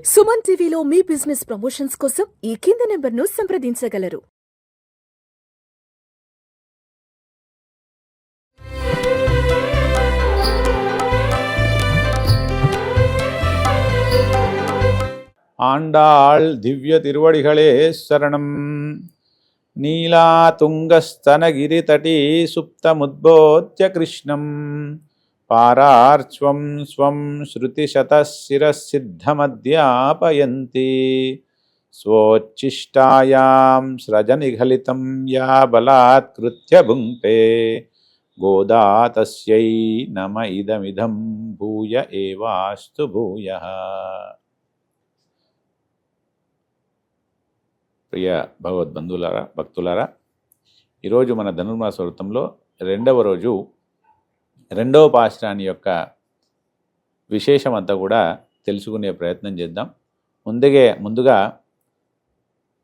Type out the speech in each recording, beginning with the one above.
సుమన్ టీవీలో మీ business promotions కోసం ఈ కింది నెంబర్ను సంప్రదించగలరు. ஆண்டாள் திவ்ய திருவடிகளே சரணம். நீலாதுங்கஸ்தனகிரிதटी சுப்தமுத்போத்ய கிருஷ்ணம் பாரார்ச்வம் ஸ்வம் ஸ்ருதிசதசிரசித்தமத்யாபயந்தி ஸ்வோச்சிஷ்டாயாம் ஸ்ரஜநிகலிதம் யா பலாத்கிருத்ய புங்கே கோதா தஸ்யை நம இதமிதம் భూయ ఏవాస్తు భూయః. ప్రియ భగవద్బంధువులారా, భక్తులారా, ఈరోజు మన ధనుర్మాస వ్రతంలో రెండవ రోజు రెండవ పాశురాన్ని యొక్క విశేషం అంతా కూడా తెలుసుకునే ప్రయత్నం చేద్దాం. ముందుగా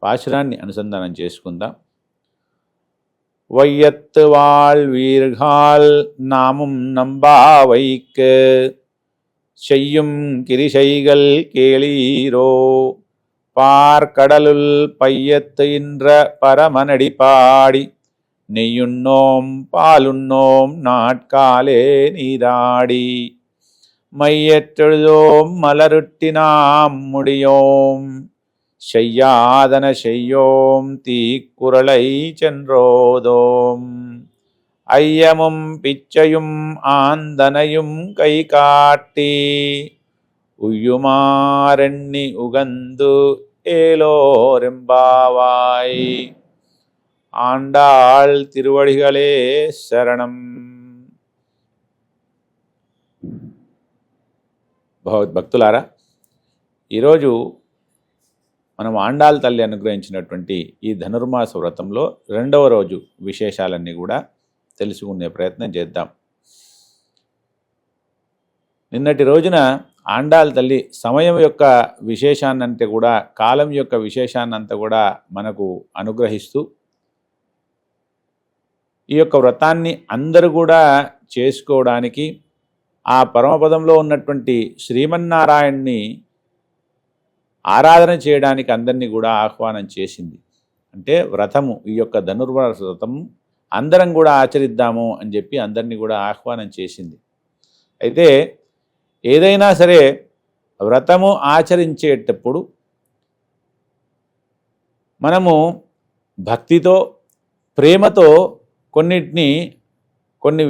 పాశురాన్ని అనుసంధానం చేసుకుందాం. వైయత్తు வாழ்வீர்கள் நாமும் நம்பாவைக்கு செய்யும் கிரிசைகள் கேளீரோ பார்க்கடலுள் பையத்து இன்ற பரமனடி பாடி நெய்யுண்ணோம் பாலுண்ணோம் நாட்காலே நீராடி மையற்றெழுதோம் மலருட்டினாம் முடியோம் செய்யாதன செய்யோம் தீக்குறளை சென்றோதோம் ஐயமும் பிச்சையும் ஆந்தனையும் கை காட்டி உய்யுமாரெண்ணி உகந்து ஏலோரெம்பாவாய். ఆండాళ్ తిరువడిగలే శరణం. భక్తులారా, ఈరోజు మనం ఆండాళ్ తల్లి అనుగ్రహించినటువంటి ఈ ధనుర్మాస వ్రతంలో రెండవ రోజు విశేషాలన్నీ కూడా తెలుసుకునే ప్రయత్నం చేద్దాం. నిన్నటి రోజున ఆండాళ్ తల్లి సమయం యొక్క విశేషాన్నంటే కూడా కాలం యొక్క విశేషాన్నంతా కూడా మనకు అనుగ్రహిస్తూ ఈ యొక్క వ్రతాన్ని అందరూ కూడా చేసుకోవడానికి ఆ పరమపదంలో ఉన్నటువంటి శ్రీమన్నారాయణ్ణి ఆరాధన చేయడానికి అందరినీ కూడా ఆహ్వానం చేసింది. అంటే వ్రతము, ఈ యొక్క ధనుర్మాస వ్రతం అందరం కూడా ఆచరిద్దాము అని చెప్పి అందరినీ కూడా ఆహ్వానం చేసింది. అయితే ఏదైనా సరే వ్రతము ఆచరించేటప్పుడు మనము భక్తితో, ప్రేమతో కొన్ని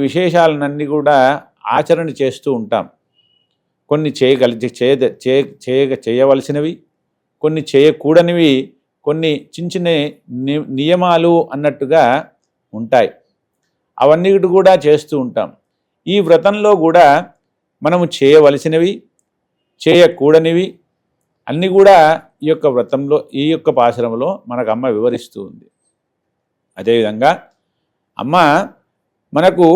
విశేషాలన్నీ కూడా ఆచరణ చేస్తూ ఉంటాం. కొన్ని చేయవలసినవి, కొన్ని చేయకూడనివి, కొన్ని చిన్న చిన్న నియమాలు అన్నట్టుగా ఉంటాయి. అవన్నీ కూడా చేస్తూ ఉంటాం. ఈ వ్రతంలో కూడా మనము చేయవలసినవి, చేయకూడనివి అన్నీ కూడా ఈ యొక్క వ్రతంలో, ఈ యొక్క పాశురంలో మనకు అమ్మ వివరిస్తూ ఉంది. అదేవిధంగా అమ్మ మనకు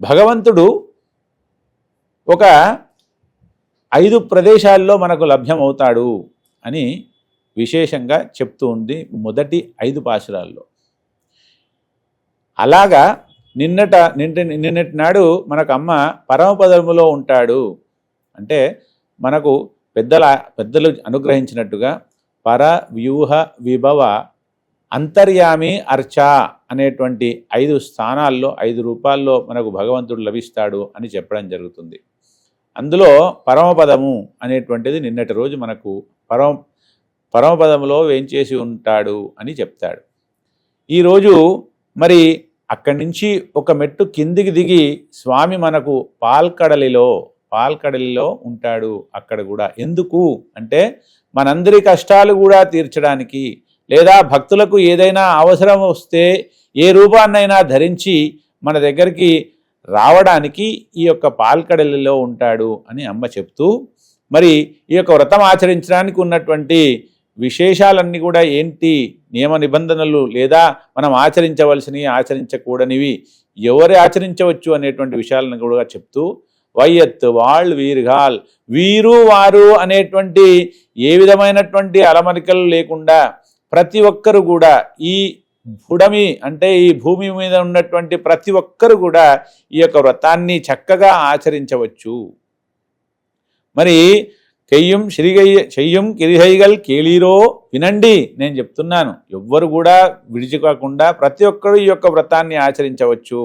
భగవంతుడు ఒక 5 ప్రదేశాల్లో మనకు లభ్యమవుతాడు అని విశేషంగా చెప్తూ ఉంది మొదటి 5 పాశురాల్లో. అలాగా నిన్నటి నాడు మనకు అమ్మ పరమపదములో ఉంటాడు అంటే మనకు పెద్దలు అనుగ్రహించినట్టుగా పర వ్యూహ విభవ అంతర్యామి అర్చ అనేటువంటి 5 స్థానాల్లో 5 రూపాల్లో మనకు భగవంతుడు లభిస్తాడు అని చెప్పడం జరుగుతుంది. అందులో పరమపదము అనేటువంటిది నిన్నటి రోజు మనకు పరమపదములో వేంచేసి ఉంటాడు అని చెప్తాడు. ఈరోజు మరి అక్కడి నుంచి ఒక మెట్టు కిందికి దిగి స్వామి మనకు పాల్కడలిలో ఉంటాడు. అక్కడ కూడా ఎందుకు అంటే మనందరి కష్టాలు కూడా తీర్చడానికి, లేదా భక్తులకు ఏదైనా అవసరం వస్తే ఏ రూపాన్నైనా ధరించి మన దగ్గరికి రావడానికి ఈ యొక్క పాల్కడలిలో ఉంటాడు అని అమ్మ చెప్తూ, మరి ఈ యొక్క వ్రతం ఆచరించడానికి ఉన్నటువంటి విశేషాలన్నీ కూడా ఏంటి, నియమ నిబంధనలు, లేదా మనం ఆచరించవలసినవి, ఆచరించకూడనివి, ఎవరు ఆచరించవచ్చు అనేటువంటి విషయాలను కూడా చెప్తూ, వైయత్తు வாழ்வீர்கள், వీరు వారు అనేటువంటి ఏ విధమైనటువంటి అలమరికలు లేకుండా ప్రతి ఒక్కరు కూడా ఈ పుడమి అంటే ఈ భూమి మీద ఉన్నటువంటి ప్రతి ఒక్కరు కూడా ఈ యొక్క వ్రతాన్ని చక్కగా ఆచరించవచ్చు. మరి చెయ్యం కిరిహైగల్ కేళీరో వినండి, నేను చెప్తున్నాను. ఎవ్వరు కూడా విడిచిపోకుండా ప్రతి ఒక్కరు ఈ యొక్క వ్రతాన్ని ఆచరించవచ్చు.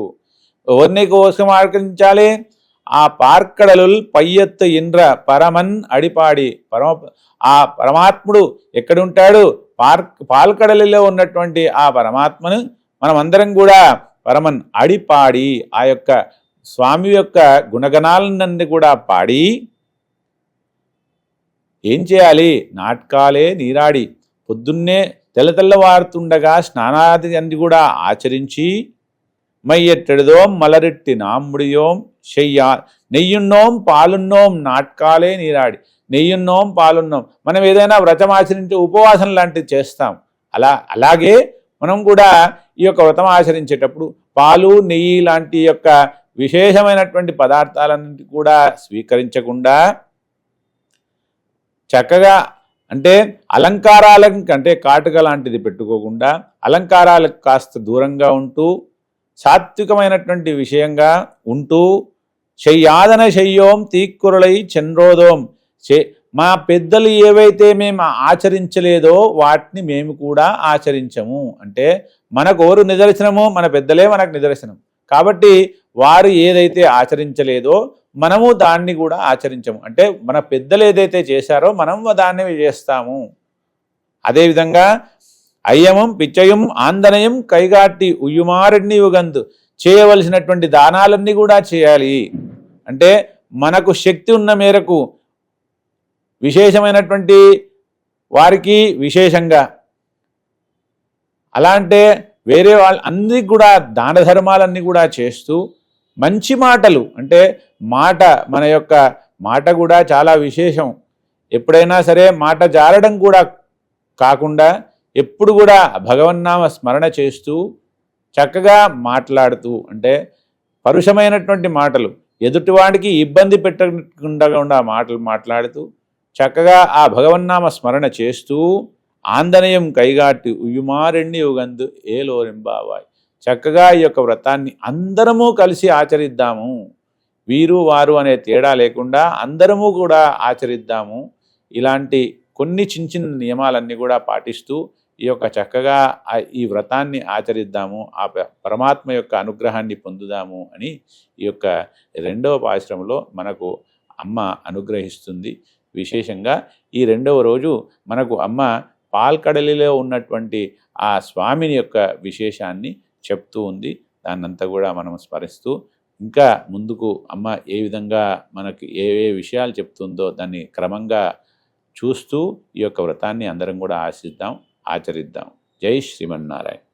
ఎవరిని కోసం ఆచరించాలి? ఆ పార్కడలుల్ పయ్యత్తు ఇంద్ర పరమన్ అడిపాడి. ఆ పరమాత్ముడు ఎక్కడుంటాడు? పాల్కడలిలో ఉన్నటువంటి ఆ పరమాత్మను మనమందరం కూడా పరమన్ అడిపాడి, ఆ యొక్క స్వామి యొక్క గుణగణాలన్నీ కూడా పాడి ఏం చేయాలి? నాటకాలే నీరాడి, పొద్దున్నే తెల్లవారుతుండగా స్నానాది అన్ని కూడా ఆచరించి மையற்றெழுதோம் மலரிட்டு நாம்முடியோம் செய்யா నెయ్యున్నోం పాలున్నోం నాటకాలే నీరాడి. నెయ్యున్నోం పాలున్నోం, మనం ఏదైనా వ్రతం ఆచరించే ఉపవాసం లాంటివి చేస్తాం. అలాగే మనం కూడా ఈ యొక్క వ్రతం ఆచరించేటప్పుడు పాలు నెయ్యి లాంటి యొక్క విశేషమైనటువంటి పదార్థాలన్నింటి కూడా స్వీకరించకుండా చక్కగా, అంటే అలంకారాలకు అంటే కాటుక లాంటిది పెట్టుకోకుండా అలంకారాలకు కాస్త దూరంగా ఉంటూ సాత్వికమైనటువంటి విషయంగా ఉంటూ చెయ్యాదన చెయ్యోం తీక్కురలై చంద్రోదోం, మా పెద్దలు ఏవైతే మేము ఆచరించలేదో వాటిని మేము కూడా ఆచరించము. అంటే మనకు ఎవరు నిదర్శనము? మన పెద్దలే మనకు నిదర్శనం. కాబట్టి వారు ఏదైతే ఆచరించలేదో మనము దాన్ని కూడా ఆచరించము. అంటే మన పెద్దలు ఏదైతే చేశారో మనం దాన్ని చేస్తాము. అదేవిధంగా అయ్యమం పిచ్చయం ఆందనయం కైగాట్టి ఉయ్యుమారెడ్ని యుగందు, చేయవలసినటువంటి దానాలన్నీ కూడా చేయాలి. అంటే మనకు శక్తి ఉన్న మేరకు విశేషమైనటువంటి వారికి విశేషంగా, అలా అంటే వేరే అందరికి కూడా దాన ధర్మాలన్నీ కూడా చేస్తూ మంచి మాటలు, అంటే మన యొక్క మాట కూడా చాలా విశేషం. ఎప్పుడైనా సరే మాట జారడం కూడా కాకుండా ఎప్పుడు కూడా భగవన్నామ స్మరణ చేస్తూ చక్కగా మాట్లాడుతూ, అంటే పరుషమైనటువంటి మాటలు, ఎదుటివాడికి ఇబ్బంది పెట్టకుండా మాటలు మాట్లాడుతూ చక్కగా ఆ భగవన్నామ స్మరణ చేస్తూ ఆందనయం కైగాట్టి ఉయ్యుమారెండి యుగందు ఏలోరింబావాయ్. చక్కగా ఈ యొక్క వ్రతాన్ని అందరము కలిసి ఆచరిద్దాము. వీరు వారు అనే తేడా లేకుండా అందరము కూడా ఆచరిద్దాము. ఇలాంటి కొన్ని చిన్న చిన్న నియమాలన్నీ కూడా పాటిస్తూ ఈ యొక్క చక్కగా ఈ వ్రతాన్ని ఆచరిద్దాము, ఆ పరమాత్మ యొక్క అనుగ్రహాన్ని పొందుదాము అని ఈ యొక్క 2వ పాశురంలో మనకు అమ్మ అనుగ్రహిస్తుంది. విశేషంగా ఈ 2వ రోజు మనకు అమ్మ పాల్కడలిలో ఉన్నటువంటి ఆ స్వామిని యొక్క విశేషాన్ని చెప్తూ ఉంది. దాన్నంతా కూడా మనం స్మరిస్తూ ఇంకా ముందుకు అమ్మ ఏ విధంగా మనకి ఏ విషయాలు చెప్తుందో దాన్ని క్రమంగా చూస్తూ ఈ యొక్క వ్రతాన్ని అందరం కూడా ఆచరిద్దాం. జై శ్రీమన్నారాయణ.